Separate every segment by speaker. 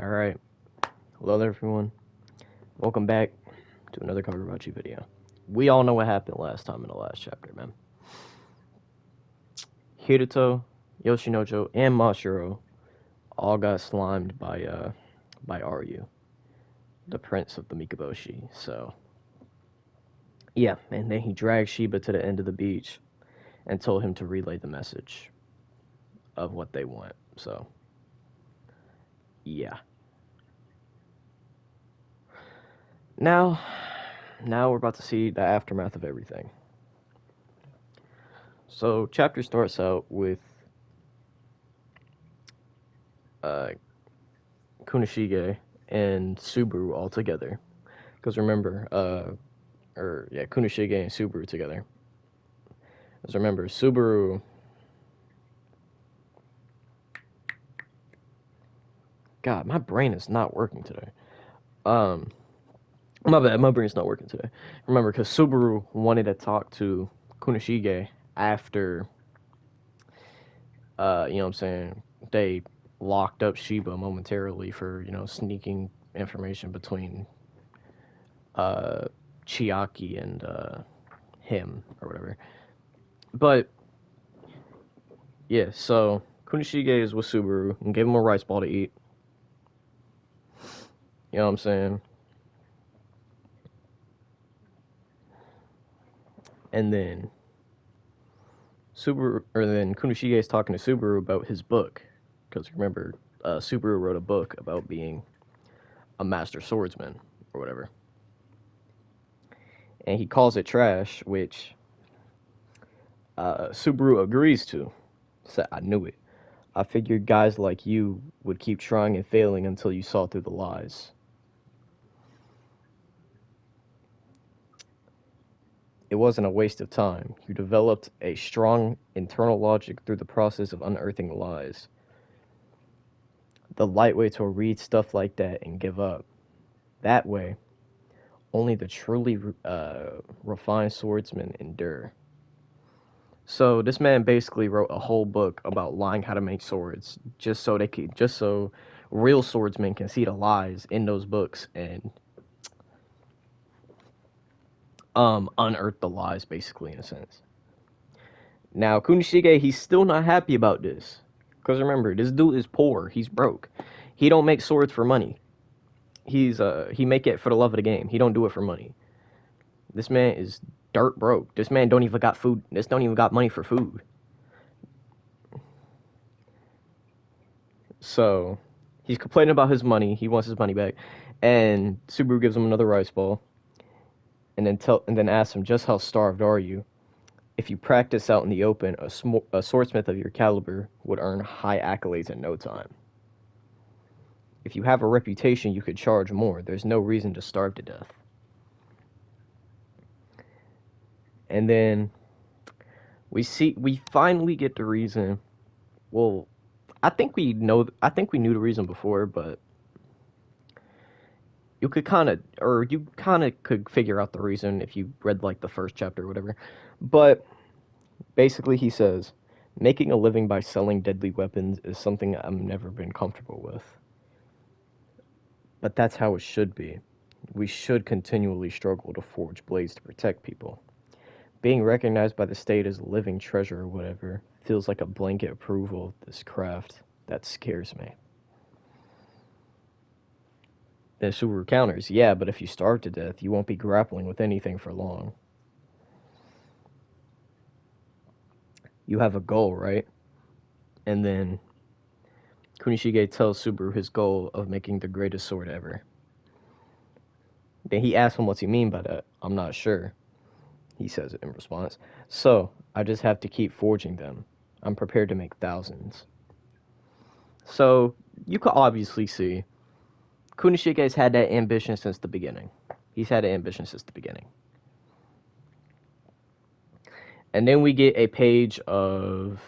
Speaker 1: Alright, hello there everyone. Welcome back to another Kagurabachi video. We all know what happened last time in the last chapter, man. Hiruto, Yoshinojo, and Mashiro all got slimed by Aryu, the prince of the Mikaboshi. So yeah, and then he dragged Shiba to the end of the beach and told him to relay the message of what they want. So yeah. Now now we're about to see the aftermath of everything. So chapter starts out with uh, Kunishige and Subaru all together. Because remember, Kunishige and Subaru together. Because remember, Subaru. God, my brain is not working today. Um, my bad, my brain's not working today. Remember, because Subaru wanted to talk to Kunishige after, you know what I'm saying, they locked up Shiba momentarily for, sneaking information between uh, Chiaki and him or whatever. But yeah, so Kunishige is with Subaru and gave him a rice ball to eat. You know what I'm saying? And then Kunishige is talking to Subaru about his book, because remember, Subaru wrote a book about being a master swordsman or whatever, and he calls it trash, which Subaru agrees to. Said, "I knew it. I figured guys like you would keep trying and failing until you saw through the lies. It wasn't a waste of time. You developed a strong internal logic through the process of unearthing lies. The light way to read stuff like that and give up. That way, only the truly refined swordsmen endure." So this man basically wrote a whole book about lying how to make swords, just so real swordsmen can see the lies in those books and unearth the lies, basically, in a sense. Now Kunishige, he's still not happy about this, because remember, this dude is poor. He's broke. He don't make swords for money. He make it for the love of the game. He don't do it for money. This man is dirt broke. This man don't even got food. This don't even got money for food. So he's complaining about his money. He wants his money back, and Subaru gives him another rice ball, and then asks him, "Just how starved are you? If you practice out in the open, a swordsmith of your caliber would earn high accolades in no time. If you have a reputation, you could charge more. There's no reason to starve to death." And then we finally get the reason. Well, I think we knew the reason before, but you kind of could figure out the reason if you read like the first chapter or whatever. But basically, he says, "Making a living by selling deadly weapons is something I've never been comfortable with. But that's how it should be. We should continually struggle to forge blades to protect people. Being recognized by the state as a living treasure or whatever feels like a blanket approval of this craft. That scares me." Then Subaru counters, "Yeah, but if you starve to death, you won't be grappling with anything for long. You have a goal, right?" And then Kunishige tells Subaru his goal of making the greatest sword ever. Then he asks him what's he mean by that. "I'm not sure," he says in response. "So, I just have to keep forging them. I'm prepared to make thousands." So, you could obviously see Kunishige's had that ambition since the beginning. He's had an ambition since the beginning. And then we get a page of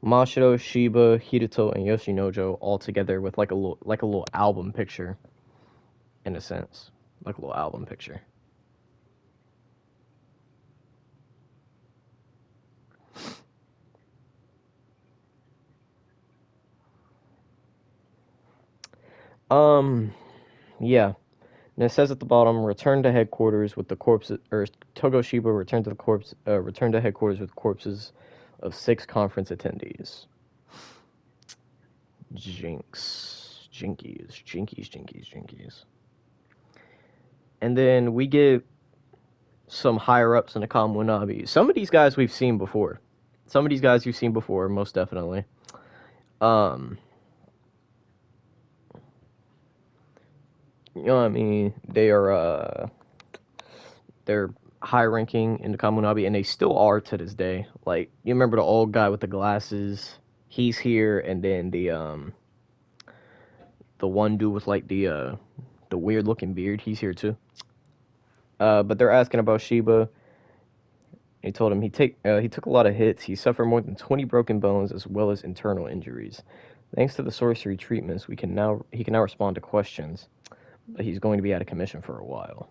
Speaker 1: Mashiro, Shiba, Hiruto, and Yoshinojo all together with like a little album picture, in a sense, like a little album picture. Um, yeah. And it says at the bottom, return to headquarters with the corpses, or Togoshiba return to headquarters with corpses of 6 conference attendees. Jinkies. And then we get some higher ups in the Kamunabi. Some of these guys we've seen before. Some of these guys you've seen before, most definitely. Um, you know what I mean? They're high ranking in the Kamunabi, and they still are to this day. Like, you remember the old guy with the glasses? He's here, and then the one dude with like the weird looking beard, he's here too. But they're asking about Shiba. He told him he took a lot of hits. He suffered more than 20 broken bones as well as internal injuries. Thanks to the sorcery treatments, he can now respond to questions, but he's going to be out of commission for a while.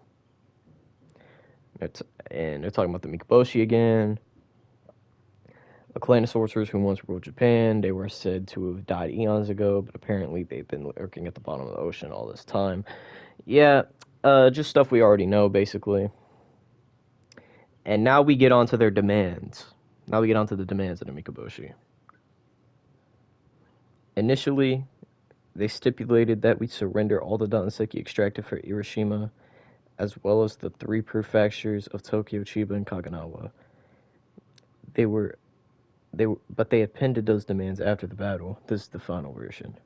Speaker 1: And they're talking about the Mikoboshi again. A clan of sorcerers who once ruled Japan. They were said to have died eons ago, but apparently they've been lurking at the bottom of the ocean all this time. Yeah, just stuff we already know, basically. And now we get on to their demands. Now we get on to the demands of the Mikoboshi. Initially, they stipulated that we surrender all the Danseki extracted for Hiroshima, as well as the 3 prefectures of Tokyo, Chiba, and Kaganawa. They were but they appended those demands after the battle. This is the final version.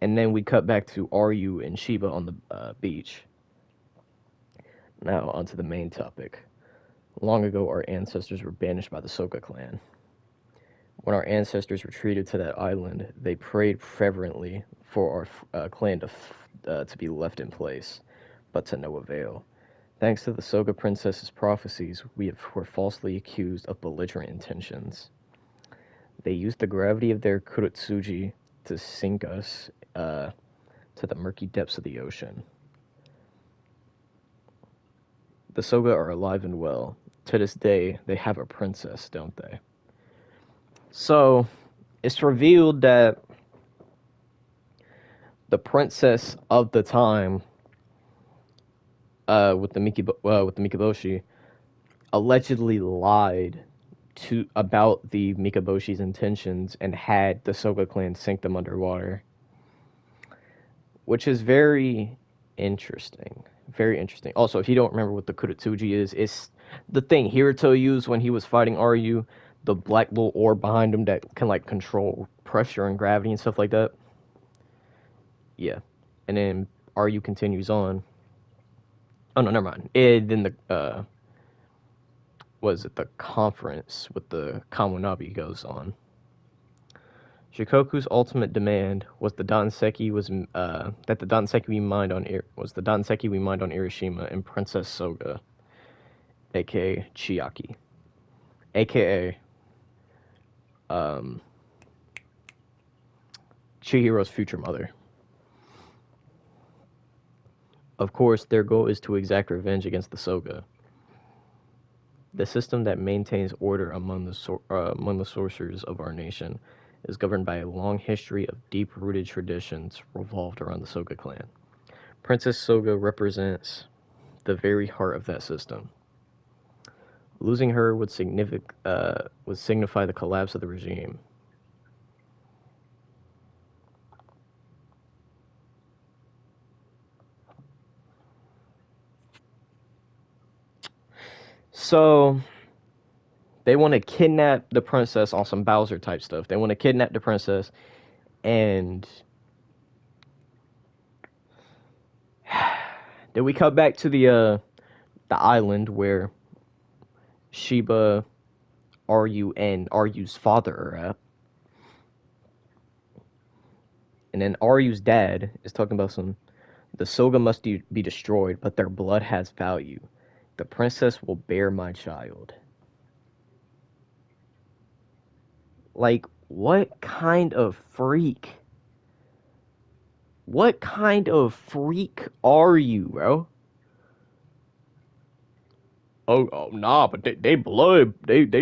Speaker 1: And then we cut back to Ryu and Shiba on the beach. Now onto the main topic. Long ago, our ancestors were banished by the Soka clan. When our ancestors retreated to that island, they prayed fervently for our clan to be left in place, but to no avail. Thanks to the Soga princess's prophecies, were falsely accused of belligerent intentions. They used the gravity of their kurotsuji to sink us to the murky depths of the ocean. The Soga are alive and well. To this day, they have a princess, don't they? So, it's revealed that the princess of the time, with the Mikoboshi, allegedly lied about the Mikoboshi's intentions and had the Soga clan sink them underwater, which is very interesting. Very interesting. Also, if you don't remember what the Kurotsuji is, it's the thing Hiruto used when he was fighting Ryu, the black little orb behind him that can like control pressure and gravity and stuff like that. Yeah. And then Ryu continues on. Oh no, never mind. Then the was it the conference with the Kamunabi goes on. Shikoku's ultimate demand was the Danseki that the Danseki we mined on Hiroshima and Princess Soga, aka Chiaki, aka um, Chihiro's future mother. Of course, their goal is to exact revenge against the Soga, the system that maintains order among among the sorcerers of our nation. Is governed by a long history of deep-rooted traditions revolved around the Soga clan. Princess Soga represents the very heart of that system. Losing her would signify the collapse of the regime. So they want to kidnap the princess on some Bowser type stuff. They want to kidnap the princess, and then we cut back to the island where Shiba, Ryu, and Ryu's father are at. And then Ryu's dad is talking about the Soga must be destroyed, but their blood has value. The princess will bear my child. Like, what kind of freak? What kind of freak are you, bro? Oh nah, but they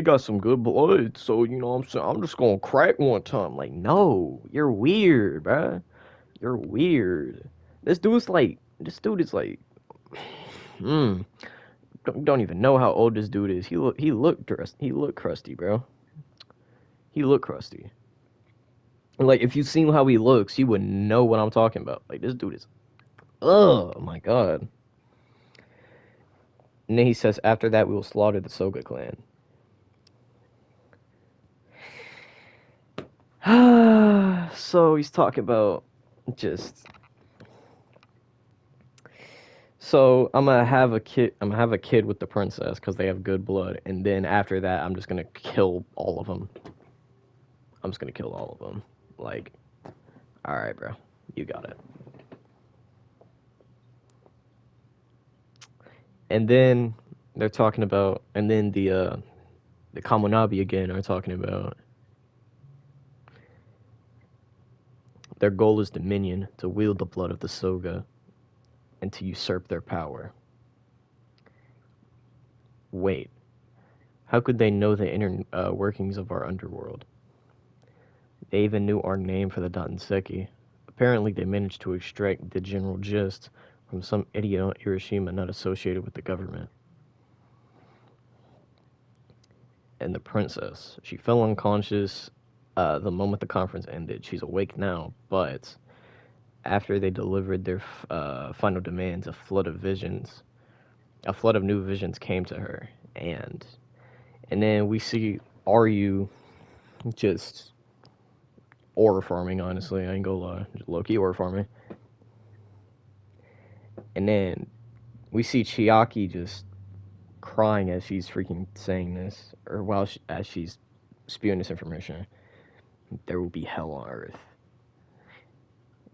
Speaker 1: got some good blood, so you know what I'm saying, I'm just gonna crack one time. Like, no, you're weird, bro. You're weird. This dude is like, hmm. Don't even know how old this dude is. He look crusty, bro. He look crusty. And like if you seen how he looks, you would know what I'm talking about. Like this dude is, oh my god. And then he says, after that we will slaughter the Soga clan. So he's talking about just. So I'm gonna have a kid. I'm gonna have a kid with the princess because they have good blood, and then after that, I'm just gonna kill all of them. I'm just gonna kill all of them. Like, all right, bro, you got it. And then they're talking about, and then the Kamonabi again are talking about their goal is dominion, to wield the blood of the Soga, and to usurp their power. Wait, how could they know the inner workings of our underworld? They even knew our name for the Dantenseki. Apparently, they managed to extract the general gist from some idiot on Hiroshima not associated with the government. And the princess, she fell unconscious the moment the conference ended. She's awake now, but after they delivered their final demands, a flood of new visions came to her, and then we see Ryu just aura farming. Honestly, I ain't gonna lie, just low key aura farming, and then we see Chiaki just crying as she's freaking saying this, or as she's spewing this information. There will be hell on earth,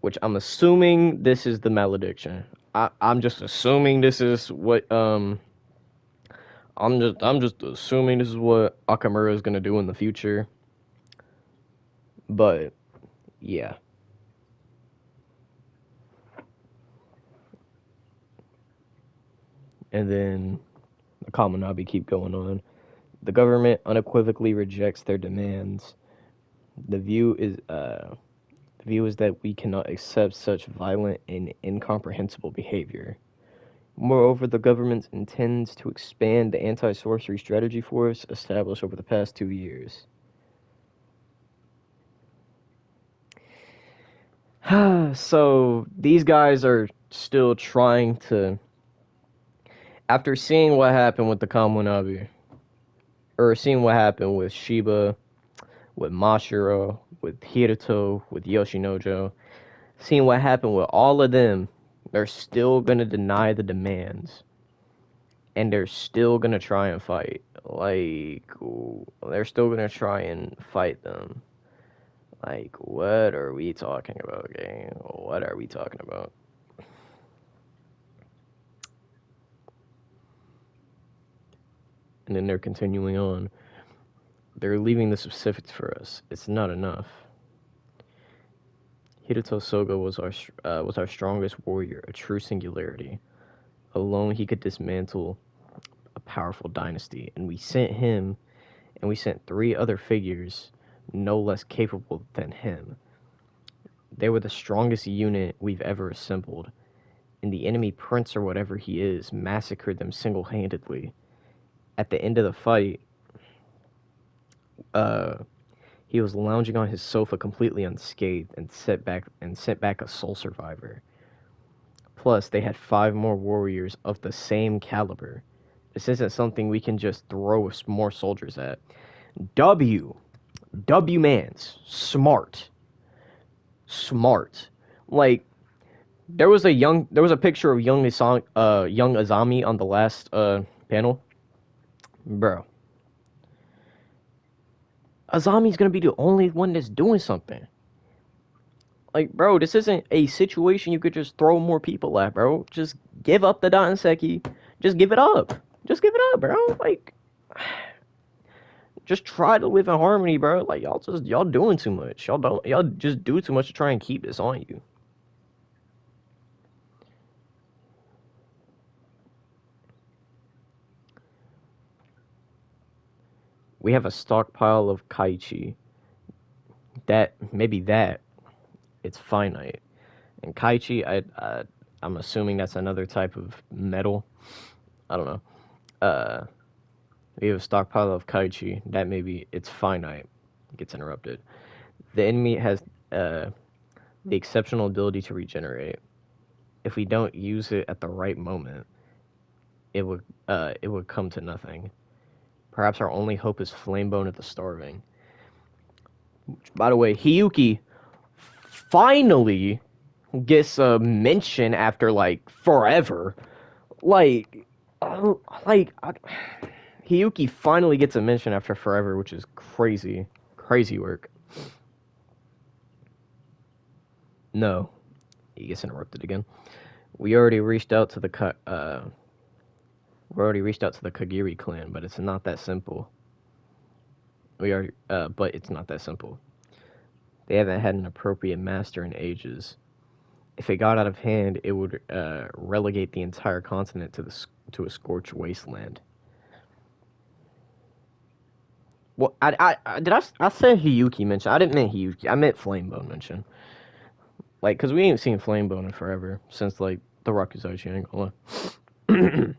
Speaker 1: which I'm assuming this is the malediction. I'm just assuming this is what I'm just assuming this is what Akamura is gonna do in the future. But yeah, and then the Kaminabi keep going on. The government unequivocally rejects their demands. The view is that we cannot accept such violent and incomprehensible behavior. Moreover, the government intends to expand the anti-sorcery strategy force established over the past 2 years. So these guys are still trying to, after seeing what happened with the Kamunabi, or seeing what happened with Shiba, with Mashiro, with Hiruto, with Yoshinojo, seeing what happened with all of them, they're still gonna deny the demands, and they're still gonna try and fight. Like, they're still gonna try and fight them. Like, what are we talking about, gang? What are we talking about? And then they're continuing on. They're leaving the specifics for us. It's not enough. Hiruto Soga was our strongest warrior, a true singularity. Alone, he could dismantle a powerful dynasty, and we sent three other figures, no less capable than him. They were the strongest unit we've ever assembled, and the enemy prince or whatever he is massacred them single-handedly. At the end of the fight, uh, he was lounging on his sofa completely unscathed and sent back a sole survivor. Plus, they had five more warriors of the same caliber. This isn't something we can just throw more soldiers at. W. W Mans. Smart. Smart. Like, there was a picture of young Azami on the last panel. Bro. Azami's gonna be the only one that's doing something. Like, bro, this isn't a situation you could just throw more people at, bro. Just give up the Danseki. Just give it up. Just give it up, bro. Like, just try to live in harmony, bro. Like, y'all doing too much. Y'all just do too much to try and keep this on you. We have a stockpile of Kaichi. That maybe that it's finite. And Kaichi, I'm assuming that's another type of metal. I don't know. Uh, we have a stockpile of Kaichi. That maybe it's finite. It gets interrupted. The enemy has uh, the exceptional ability to regenerate. If we don't use it at the right moment, it would come to nothing. Perhaps our only hope is Flamebone at the Starving. By the way, Hiyuki finally gets a mention after like forever. Like, oh, like Hiyuki finally gets a mention after forever, which is crazy, crazy work. No, he gets interrupted again. We already reached out to the we already reached out to the Kagiri clan, but it's not that simple. But it's not that simple. They haven't had an appropriate master in ages. If it got out of hand, it would relegate the entire continent to a scorched wasteland. Well, I said Hiyuki mention. I didn't mean Hiyuki. I meant Flamebone mention. Like, cause we ain't seen Flamebone in forever since like the Rakuzachi. I ain't gonna lie.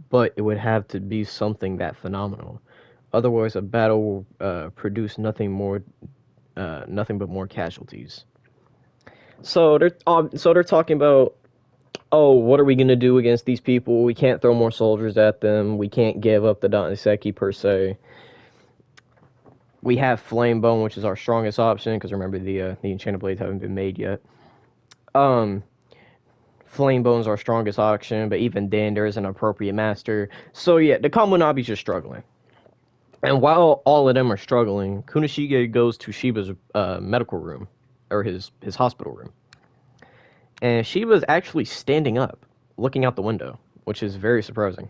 Speaker 1: But it would have to be something that phenomenal. Otherwise, a battle will produce nothing but more casualties. So they're talking about, oh, what are we gonna do against these people? We can't throw more soldiers at them. We can't give up the Danseki per se. We have Flamebone, which is our strongest option, because remember the Enchanted Blades haven't been made yet. Um, Flamebone's our strongest option, but even then, there is an appropriate master. So yeah, the Kamunabi's just struggling. And while all of them are struggling, Kunishige goes to Shiba's medical room, or his hospital room, and Shiba's actually standing up, looking out the window, which is very surprising.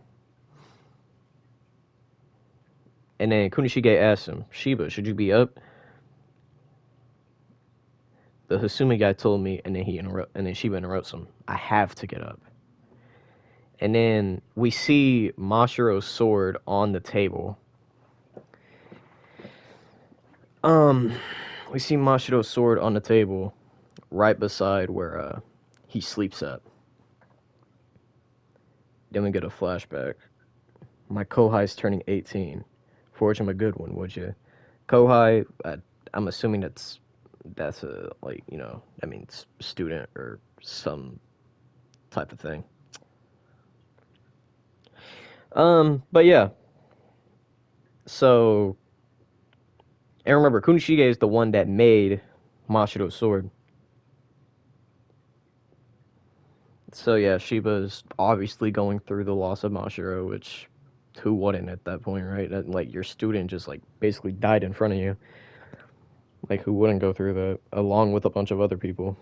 Speaker 1: And then Kunishige asks him, "Shiba, should you be up?" The Hasumi guy told me, and then Shiba interrupts him. "I have to get up." And then we see Mashiro's sword on the table. Um, we see Mashiro's sword on the table, right beside where he sleeps at. Then we get a flashback. My Kohai's turning 18. Forge him a good one, would you? Kohai, I'm assuming that's a like that means student or some type of thing. But yeah. So and remember, Kunishige is the one that made Mashiro's sword. So yeah, Shiba's obviously going through the loss of Mashiro, which who wouldn't at that point, right? That, like your student just like basically died in front of you. Like who wouldn't go through that along with a bunch of other people?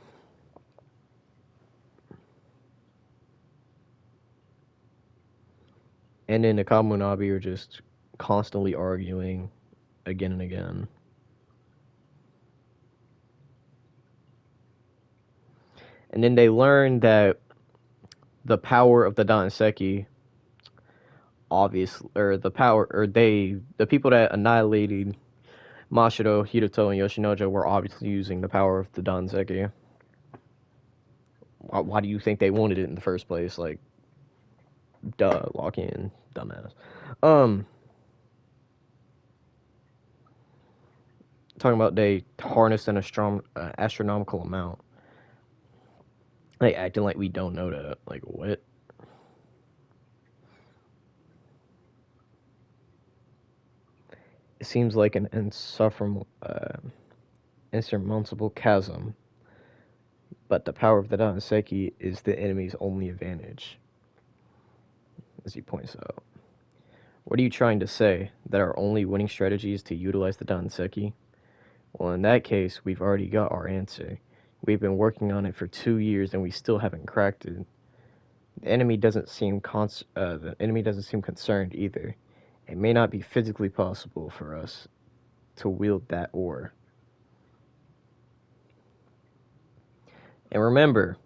Speaker 1: And then the Kamunabi are just constantly arguing again and again. And then they learn that the power of the Danseki, obviously, or the power, or the people that annihilated Mashiro, Hiruto, and Yoshinoja were obviously using the power of the Danseki. Why do you think they wanted it in the first place? Like, duh, lock in, dumbass. Um, talking about they harnessed an astronomical amount. Like acting like we don't know that. Like what? It seems like an insurmountable chasm, but the power of the Danseki is the enemy's only advantage, as he points out. What are you trying to say? That our only winning strategy is to utilize the Danseki? Well, in that case, we've already got our answer. We've been working on it for 2 years and we still haven't cracked it. The enemy doesn't seem concerned either. It may not be physically possible for us to wield that ore. And remember,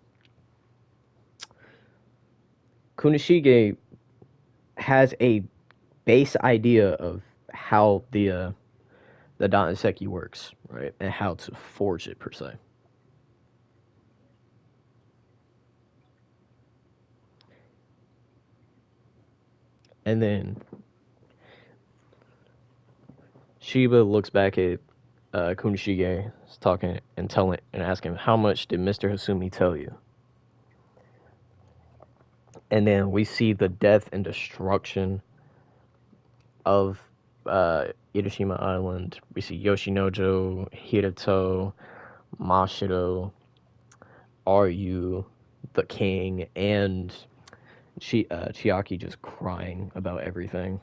Speaker 1: Kunishige has a base idea of how the Danseki works, right, and how to forge it per se. And then Shiba looks back at Kunishige, is talking and telling and asking him, "How much did Mr. Hasumi tell you?" And then we see the death and destruction of Itoshima Island. We see Yoshinojo, Hirato, Mashiro, Ryu, the king, and Chiaki just crying about everything.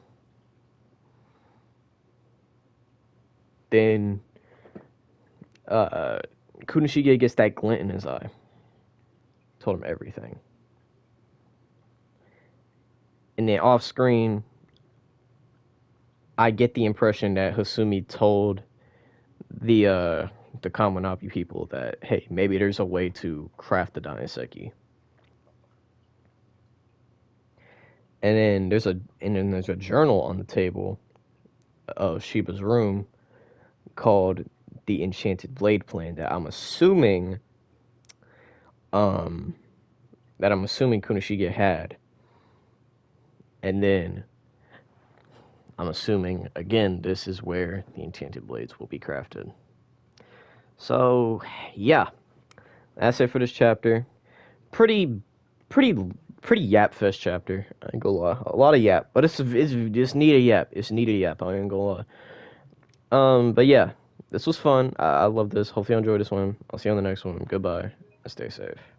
Speaker 1: Then uh, Kunishige gets that glint in his eye. Told him everything. And then off screen, I get the impression that Hasumi told the Kamanapi people that, hey, maybe there's a way to craft the Daiseki. And then there's a journal on the table of Shiba's room called the Enchanted Blade Plan that um I'm assuming Kunishige had. And then I'm assuming again this is where the enchanted blades will be crafted. So yeah, that's it for this chapter. Pretty pretty pretty yap fest chapter. I ain't gonna lie. A lot of yap. But it's just need a yap. It's need a yap, I ain't gonna lie. But yeah, this was fun. I love this. Hopefully you enjoyed this one. I'll see you on the next one. Goodbye. Stay safe.